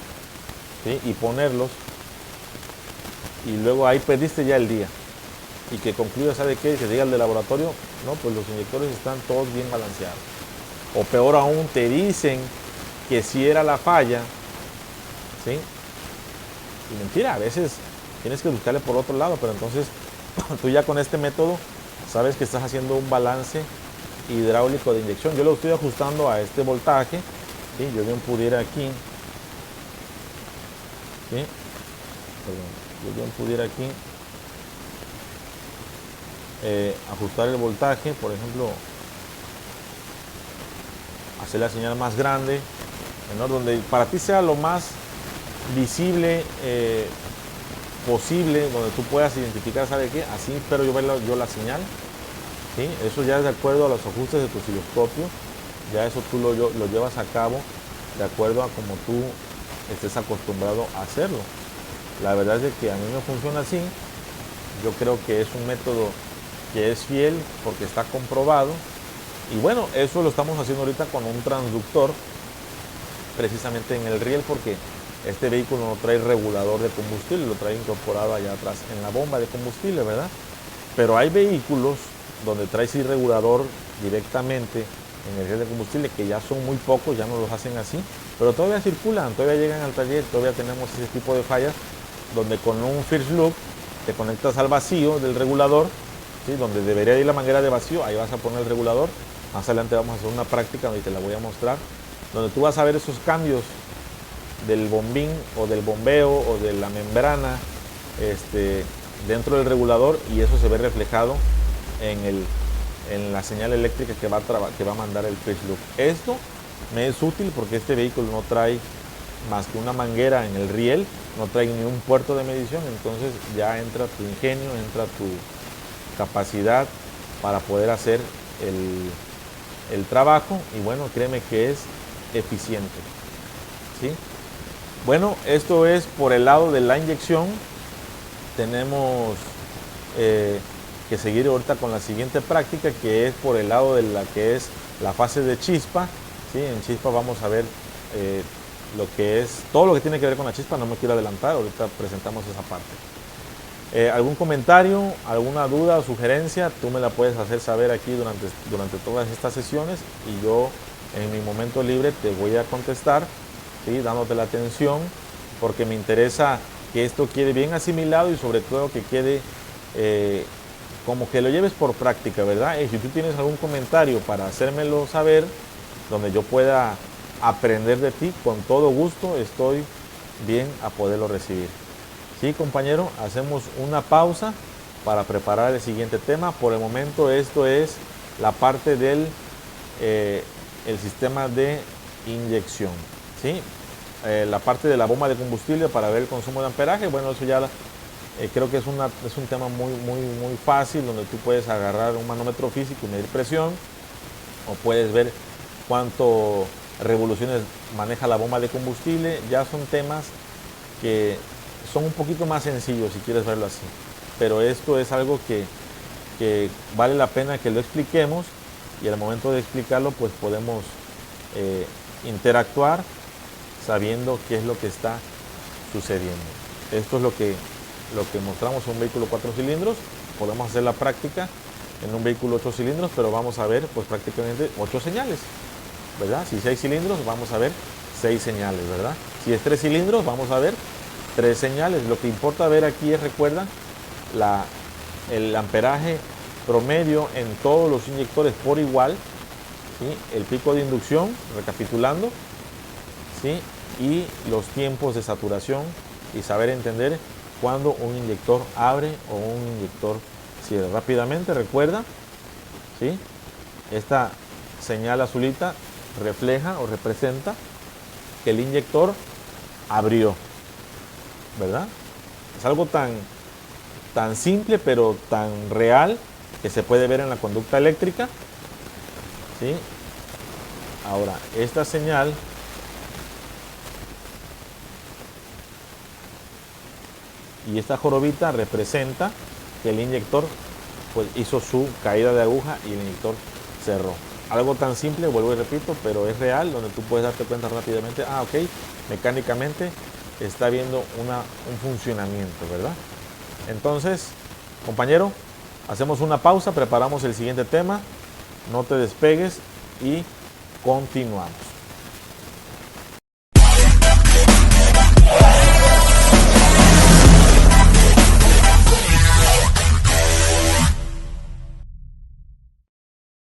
¿sí? Y ponerlos, y luego ahí perdiste ya el día. Y que concluya, ¿sabe qué? Que diga el de laboratorio, no, pues los inyectores están todos bien balanceados. O peor aún, te dicen que sí era la falla, ¿sí? Y mentira, a veces tienes que buscarle por otro lado, pero entonces tú ya con este método sabes que estás haciendo un balance hidráulico de inyección. Yo lo estoy ajustando a este voltaje, ¿sí? Yo bien pudiera aquí, ¿sí? Perdón, yo bien pudiera aquí ajustar el voltaje, por ejemplo, hacer la señal más grande, menor, donde para ti sea lo más visible posible, donde tú puedas identificar, ¿sabe qué? Así espero yo ver yo la señal, ¿sí? Eso ya es de acuerdo a los ajustes de tu osciloscopio, ya eso tú lo llevas a cabo de acuerdo a como tú estés acostumbrado a hacerlo. La verdad es de que a mí me funciona así. Yo creo que es un método que es fiel porque está comprobado. Y bueno, eso lo estamos haciendo ahorita con un transductor, precisamente en el riel, porque este vehículo no trae regulador de combustible, lo trae incorporado allá atrás en la bomba de combustible, ¿verdad? Pero hay vehículos donde trae sí regulador directamente en el riel de combustible, que ya son muy pocos, ya no los hacen así, pero todavía circulan, todavía llegan al taller, todavía tenemos ese tipo de fallas, donde con un first loop te conectas al vacío del regulador, ¿sí? Donde debería ir la manguera de vacío, ahí vas a poner el regulador. Más adelante vamos a hacer una práctica donde te la voy a mostrar, donde tú vas a ver esos cambios del bombín o del bombeo o de la membrana dentro del regulador, y eso se ve reflejado en la señal eléctrica que va a mandar el first loop. Esto me es útil porque este vehículo no trae más que una manguera en el riel, no trae ni un puerto de medición, entonces ya entra tu ingenio, entra tu capacidad para poder hacer el trabajo y bueno, créeme que es eficiente. ¿Sí? Bueno, esto es por el lado de la inyección. Tenemos que seguir ahorita con la siguiente práctica, que es por el lado de la que es la fase de chispa. ¿Sí? En chispa vamos a ver lo que es todo lo que tiene que ver con la chispa. No me quiero adelantar, ahorita presentamos esa parte. ¿Algún comentario, alguna duda o sugerencia? Tú me la puedes hacer saber aquí durante todas estas sesiones y yo en mi momento libre te voy a contestar, ¿sí? Dándote la atención, porque me interesa que esto quede bien asimilado y sobre todo que quede como que lo lleves por práctica, ¿verdad? Y si tú tienes algún comentario para hacérmelo saber, donde yo pueda aprender de ti, con todo gusto estoy bien a poderlo recibir. Sí, compañero, hacemos una pausa para preparar el siguiente tema. Por el momento esto es la parte del el sistema de inyección, ¿sí? La parte de la bomba de combustible para ver el consumo de amperaje. Bueno, eso ya creo que es un tema muy fácil, donde tú puedes agarrar un manómetro físico y medir presión, o puedes ver cuánto revoluciones maneja la bomba de combustible. Ya son temas que son un poquito más sencillos, si quieres verlo así, pero esto es algo que vale la pena que lo expliquemos, y al momento de explicarlo pues podemos interactuar sabiendo qué es lo que está sucediendo. Esto es lo que mostramos en un vehículo 4 cilindros. Podemos hacer la práctica en un vehículo 8 cilindros, pero vamos a ver pues prácticamente 8 señales, ¿verdad? Si 6 cilindros, vamos a ver 6 señales, ¿verdad? Si es 3 cilindros, vamos a ver 3 señales. Lo que importa ver aquí es, recuerda, el amperaje promedio en todos los inyectores por igual, ¿sí? El pico de inducción, recapitulando, ¿sí? Y los tiempos de saturación, y saber entender cuando un inyector abre o un inyector cierra. Rápidamente, recuerda, ¿sí? Esta señal azulita refleja o representa que el inyector abrió, ¿verdad? Es algo tan simple pero tan real que se puede ver en la conducta eléctrica, ¿sí? Ahora, esta señal y esta jorobita representa que el inyector pues hizo su caída de aguja y el inyector cerró. Algo tan simple, vuelvo y repito, pero es real, donde tú puedes darte cuenta rápidamente, ok, mecánicamente está viendo un funcionamiento, ¿verdad? Entonces, compañero, hacemos una pausa, preparamos el siguiente tema, no te despegues y continuamos.